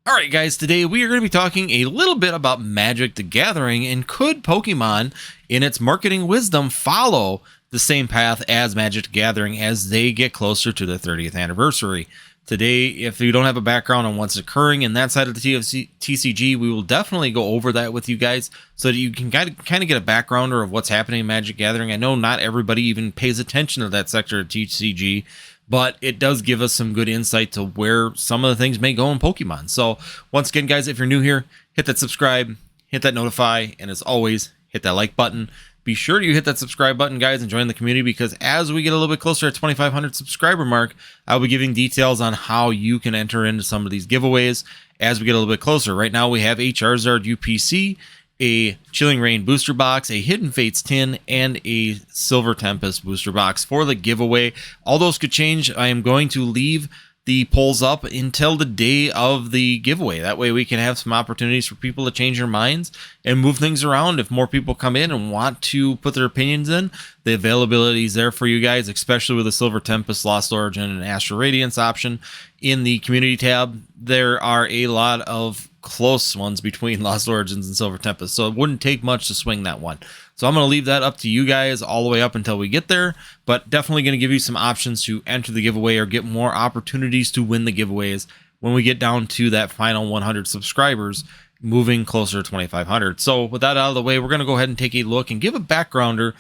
Alright guys, today we are going to be talking a little bit about Magic the Gathering, and could Pokemon, in its marketing wisdom, follow the same path as Magic the Gathering as they get closer to the 30th anniversary. Today, if you don't have a background on what's occurring in that side of the TCG, we will definitely go over that with you guys so that you can kind of get a backgrounder of what's happening in Magic the Gathering. I know not everybody even pays attention to that sector of TCG, but it does give us some good insight to where some of the things may go in Pokemon. So once again, guys, if you're new here, hit that subscribe, hit that notify, and as always, hit that like button. Be sure you hit that subscribe button, guys, and join the community, because as we get a little bit closer to 2,500 subscriber mark, I'll be giving details on how you can enter into some of these giveaways as we get a little bit closer. Right now, we have a Charizard UPC, a Chilling Reign booster box, a Hidden Fates tin, and a Silver Tempest booster box for the giveaway. All those could change. I am going to leave the polls up until the day of the giveaway. That way we can have some opportunities for people to change their minds and move things around. If more people come in and want to put their opinions in, the availability is there for you guys, especially with the Silver Tempest, Lost Origin, and Astral Radiance option in the community tab. There are a lot of close ones between Lost Origins and Silver Tempest, so it wouldn't take much to swing that one. So I'm going to leave that up to you guys all the way up until we get there, but definitely going to give you some options to enter the giveaway or get more opportunities to win the giveaways when we get down to that final 100 subscribers, moving closer to 2,500. So with that out of the way, we're going to go ahead and take a look and give a backgrounder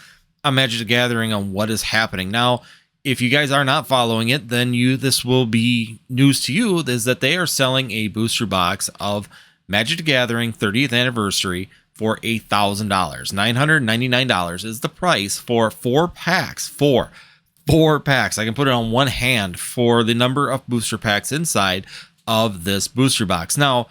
on Magic the Gathering on what is happening. Now, if you guys are not following it, then this will be news to you, is that they are selling a booster box of Magic the Gathering 30th anniversary for $1,000. $999 is the price for 4 packs. Four packs. I can put it on one hand for the number of booster packs inside of this booster box. Now,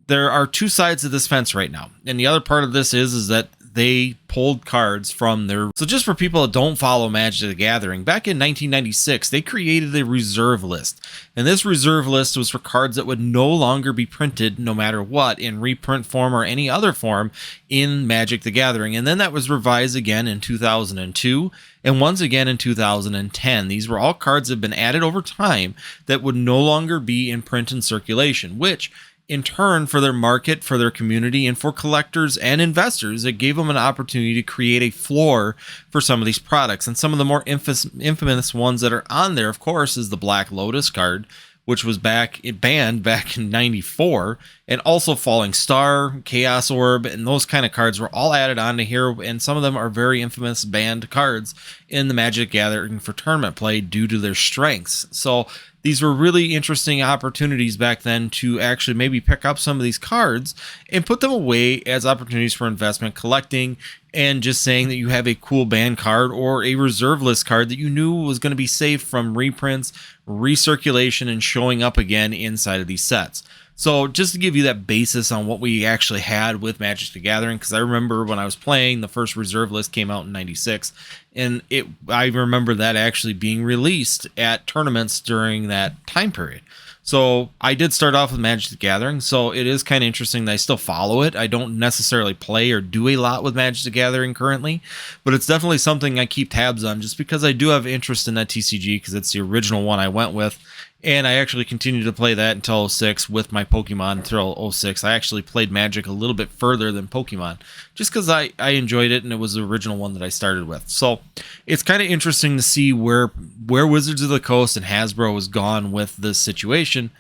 there are two sides of this fence right now, and the other part of this is that they pulled cards from their... So just for people that don't follow Magic the Gathering, back in 1996, they created a reserve list. And this reserve list was for cards that would no longer be printed, no matter what, in reprint form or any other form in Magic the Gathering. And then that was revised again in 2002 and once again in 2010. These were all cards that have been added over time that would no longer be in print and circulation, which in turn, for their market, for their community, and for collectors and investors, it gave them an opportunity to create a floor for some of these products. And some of the more infamous ones that are on there, of course, is the Black Lotus card, which was banned back in 94, and also Falling Star, Chaos Orb, and those kind of cards were all added onto here, and some of them are very infamous banned cards in the Magic Gathering for tournament play due to their strengths. So these were really interesting opportunities back then to actually maybe pick up some of these cards and put them away as opportunities for investment, collecting, and just saying that you have a cool banned card or a reserve list card that you knew was going to be safe from reprints, recirculation, and showing up again inside of these sets. So just to give you that basis on what we actually had with Magic the Gathering, because I remember when I was playing, the first reserve list came out in 96, and I remember that actually being released at tournaments during that time period. So I did start off with Magic the Gathering, so it is kind of interesting that I still follow it. I don't necessarily play or do a lot with Magic the Gathering currently, but it's definitely something I keep tabs on just because I do have interest in that TCG, because it's the original one I went with. And I actually continued to play that until 06 with my Pokemon until 06. I actually played Magic a little bit further than Pokemon just because I enjoyed it, and it was the original one that I started with. So it's kind of interesting to see where Wizards of the Coast and Hasbro has gone with this situation.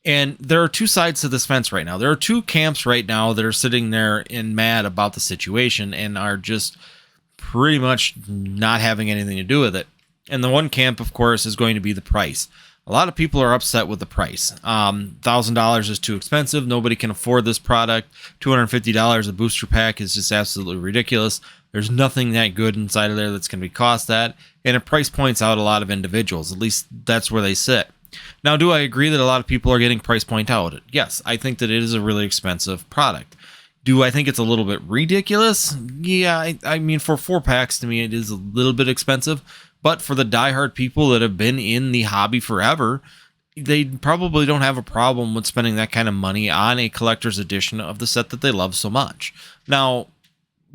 And there are two sides to this fence right now. There are two camps right now that are sitting there and mad about the situation and are just pretty much not having anything to do with it. And the one camp, of course, is going to be the price. A lot of people are upset with the price. $1,000 is too expensive. Nobody can afford this product. $250 a booster pack is just absolutely ridiculous. There's nothing that good inside of there that's going to be cost that. And it price points out a lot of individuals. At least that's where they sit. Now, do I agree that a lot of people are getting price point out? Yes, I think that it is a really expensive product. Do I think it's a little bit ridiculous? Yeah, I mean, for 4 packs, to me, it is a little bit expensive. But for the diehard people that have been in the hobby forever, they probably don't have a problem with spending that kind of money on a collector's edition of the set that they love so much. Now,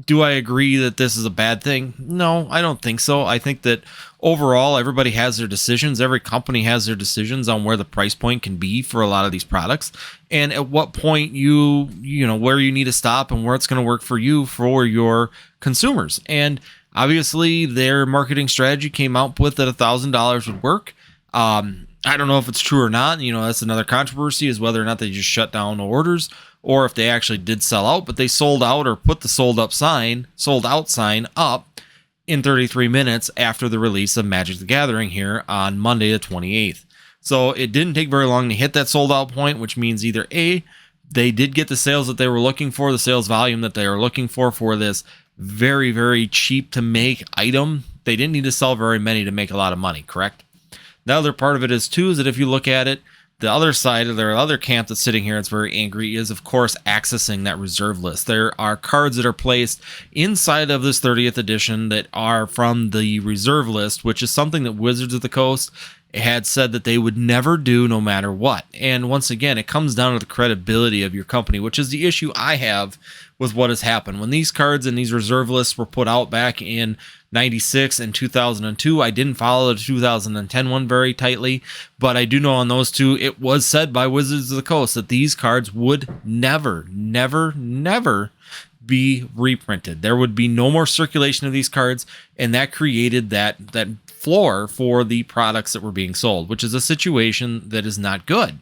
Do I agree that this is a bad thing? No, I don't think so. I think that overall, everybody has their decisions. Every company has their decisions on where the price point can be for a lot of these products, and at what point you know where you need to stop and where it's going to work for you for your consumers. And obviously, their marketing strategy came out with that $1,000 would work. I don't know if it's true or not. You know, that's another controversy, is whether or not they just shut down orders or if they actually did sell out, but they sold out or put the sold out sign up in 33 minutes after the release of Magic the Gathering here on Monday the 28th. So it didn't take very long to hit that sold out point, which means either A, they did get the sales that they were looking for, the sales volume that they were looking for this very, very cheap to make item. They didn't need to sell very many to make a lot of money, correct? The other part of it is too, is that if you look at it, the other side of their other camp that's sitting here, it's very angry, is of course accessing that reserve list. There are cards that are placed inside of this 30th edition that are from the reserve list, which is something that Wizards of the Coast had said that they would never do no matter what. And once again, it comes down to the credibility of your company, which is the issue I have with what has happened. When these cards and these reserve lists were put out back in 96 and 2002, I didn't follow the 2010 one very tightly, but I do know on those two, it was said by Wizards of the Coast that these cards would never be reprinted. There would be no more circulation of these cards, and that created that floor for the products that were being sold, which is a situation that is not good.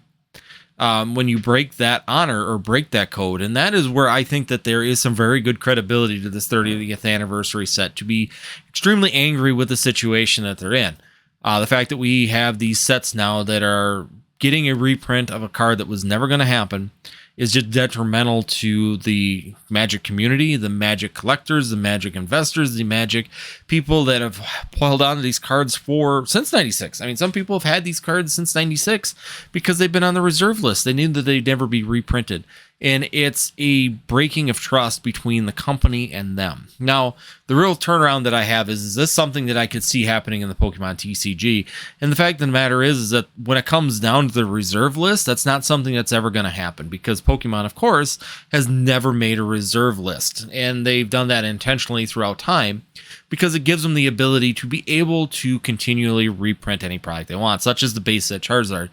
When you break that honor or break that code. And that is where I think that there is some very good credibility to this 30th anniversary set to be extremely angry with the situation that they're in. The fact that we have these sets now that are getting a reprint of a card that was never going to happen is just detrimental to the Magic community, the Magic collectors, the Magic investors, the Magic people that have held on to these cards since 96. I mean, some people have had these cards since 96 because they've been on the reserve list. They knew that they'd never be reprinted. And it's a breaking of trust between the company and them. Now, the real turnaround that I have is this something that I could see happening in the Pokemon TCG? And the fact of the matter is that when it comes down to the reserve list, that's not something that's ever going to happen, because Pokemon, of course, has never made a reserve list. And they've done that intentionally throughout time because it gives them the ability to be able to continually reprint any product they want, such as the base set Charizard.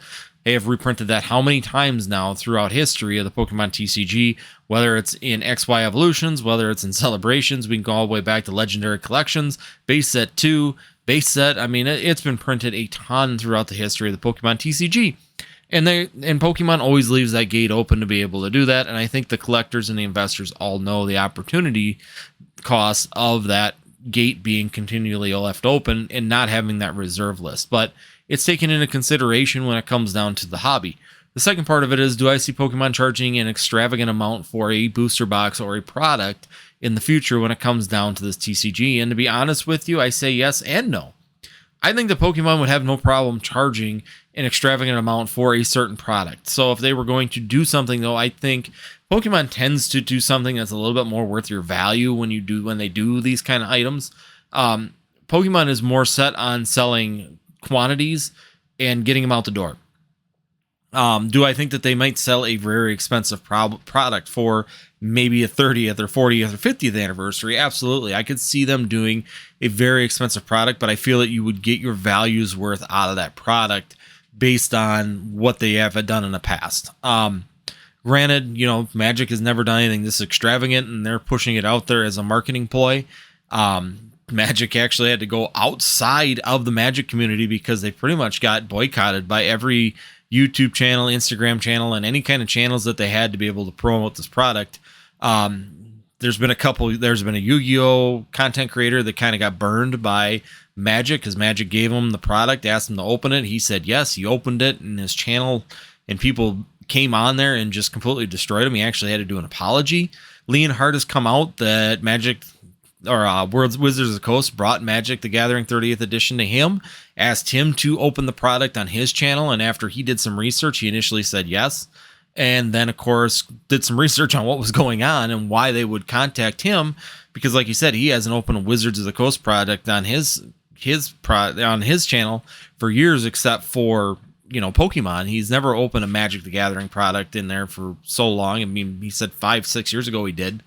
They have reprinted that how many times now throughout history of the Pokemon TCG, whether it's in XY Evolutions, whether it's in Celebrations. We can go all the way back to Legendary Collections, Base Set 2, Base Set. I mean, it's been printed a ton throughout the history of the Pokemon TCG. And Pokemon always leaves that gate open to be able to do that. And I think the collectors and the investors all know the opportunity cost of that gate being continually left open and not having that reserve list. But it's taken into consideration when it comes down to the hobby. The second part of it is, do I see Pokemon charging an extravagant amount for a booster box or a product in the future when it comes down to this TCG? And to be honest with you, I say yes and no. I think that Pokemon would have no problem charging an extravagant amount for a certain product. So if they were going to do something, though, I think Pokemon tends to do something that's a little bit more worth your value when they do these kind of items. Pokemon is more set on selling quantities and getting them out the door. Do I think that they might sell a very expensive product for maybe a 30th or 40th or 50th anniversary? Absolutely. I could see them doing a very expensive product, but I feel that you would get your value's worth out of that product based on what they have done in the past. Granted, Magic has never done anything this extravagant, and they're pushing it out there as a marketing ploy. Magic actually had to go outside of the Magic community because they pretty much got boycotted by every YouTube channel, Instagram channel, and any kind of channels that they had to be able to promote this product. There's been a Yu-Gi-Oh content creator that kind of got burned by Magic because Magic gave him the product, asked him to open it. He said yes, he opened it, and his channel and people came on there and just completely destroyed him. He actually had to do an apology. Leonhardt has come out that Wizards of the Coast brought Magic the Gathering 30th edition to him, asked him to open the product on his channel, and after he did some research, he initially said yes, and then of course did some research on what was going on and why they would contact him, because like you said, he hasn't opened a Wizards of the Coast product on his channel for years, except for Pokemon. He's never opened a Magic the Gathering product in there for so long. I mean, he said 5-6 years ago he did.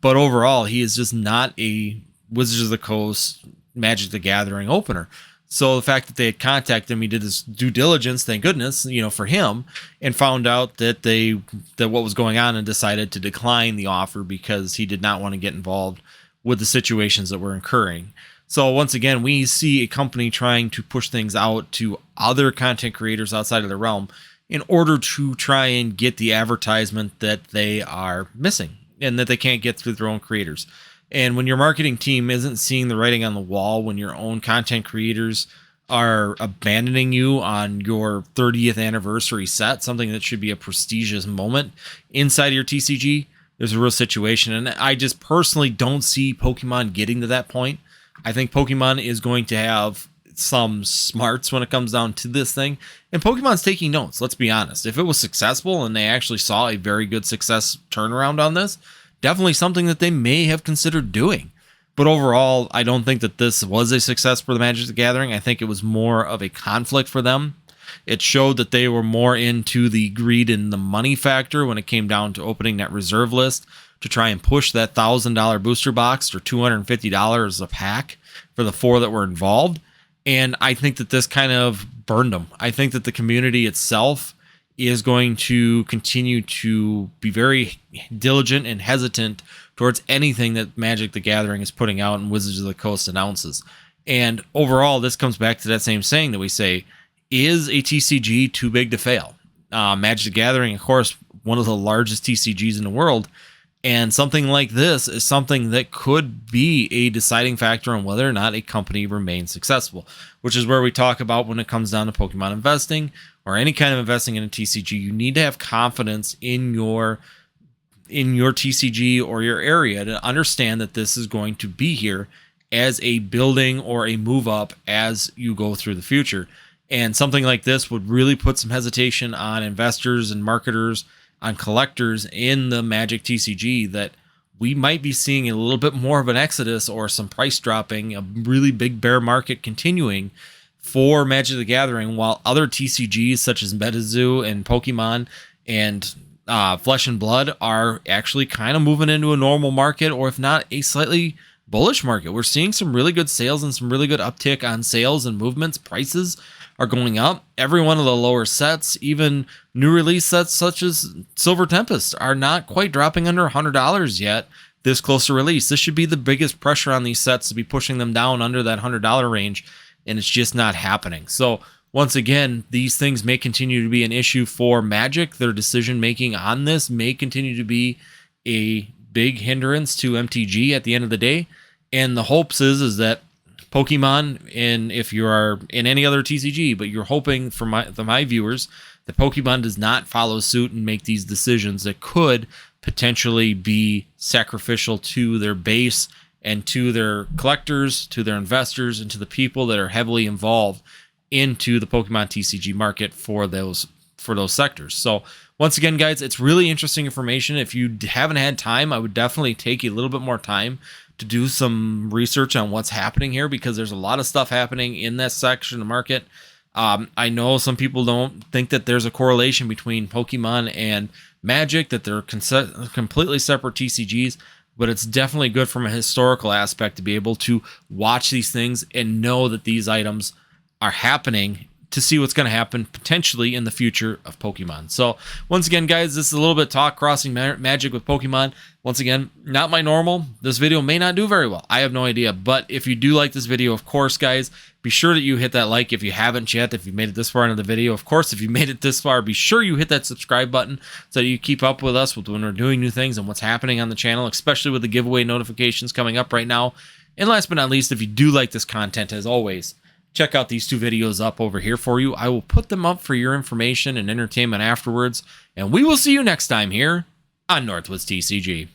But overall, he is just not a Wizards of the Coast Magic the Gathering opener. So the fact that they had contacted him, he did his due diligence, thank goodness, for him, and found out that what was going on and decided to decline the offer because he did not want to get involved with the situations that were occurring. So once again, we see a company trying to push things out to other content creators outside of the realm in order to try and get the advertisement that they are missing and that they can't get through their own creators. And when your marketing team isn't seeing the writing on the wall, when your own content creators are abandoning you on your 30th anniversary set, something that should be a prestigious moment inside of your TCG, there's a real situation. And I just personally don't see Pokemon getting to that point. I think Pokemon is going to have some smarts when it comes down to this thing. And Pokemon's taking notes, let's be honest. If it was successful and they actually saw a very good success turnaround on this, definitely something that they may have considered doing. But overall, I don't think that this was a success for the Magic the Gathering. I think it was more of a conflict for them. It showed that they were more into the greed and the money factor when it came down to opening that reserve list to try and push that $1,000 booster box or $250 a pack for the 4 that were involved. And I think that this kind of burned them. I think that the community itself is going to continue to be very diligent and hesitant towards anything that Magic the Gathering is putting out and Wizards of the Coast announces. And overall, this comes back to that same saying that we say, is a TCG too big to fail? Magic the Gathering, of course, one of the largest TCGs in the world. And something like this is something that could be a deciding factor on whether or not a company remains successful, which is where we talk about when it comes down to Pokemon investing or any kind of investing in a TCG. You need to have confidence in your TCG or your area to understand that this is going to be here as a building or a move up as you go through the future. And something like this would really put some hesitation on investors and marketers, on collectors in the Magic TCG, that we might be seeing a little bit more of an exodus or some price dropping, a really big bear market continuing for Magic the Gathering, while other TCGs such as MetaZoo and Pokemon and Flesh and Blood are actually kind of moving into a normal market, or if not, a slightly bullish market. We're seeing some really good sales and some really good uptick on sales and movements. Prices are going up. Every one of the lower sets, even new release sets such as Silver Tempest, are not quite dropping under $100 yet this close to release. This should be the biggest pressure on these sets to be pushing them down under that $100 range, and it's just not happening. So once again, these things may continue to be an issue for Magic. Their decision making on this may continue to be a big hindrance to MTG at the end of the day. And the hopes is that Pokemon, and if you are in any other TCG, but you're hoping for my viewers that Pokemon does not follow suit and make these decisions that could potentially be sacrificial to their base and to their collectors, to their investors, and to the people that are heavily involved into the Pokemon TCG market for those sectors. So once again, guys, it's really interesting information. If you haven't had time, I would definitely take a little bit more time to do some research on what's happening here, because there's a lot of stuff happening in that section of the market. I know some people don't think that there's a correlation between Pokemon and Magic, that they're completely separate TCGs, but it's definitely good from a historical aspect to be able to watch these things and know that these items are happening, to see what's going to happen potentially in the future of Pokemon. So once again, guys, this is a little bit talk crossing Magic with Pokemon. Once again, not my normal. This video may not do very well. I have no idea. But if you do like this video, of course, guys, be sure that you hit that like if you haven't yet, if you made it this far into the video. Of course, if you made it this far, be sure you hit that subscribe button so that you keep up with us when we're doing new things and what's happening on the channel, especially with the giveaway notifications coming up right now. And last but not least, if you do like this content, as always, check out these 2 videos up over here for you. I will put them up for your information and entertainment afterwards, and we will see you next time here on Northwoods TCG.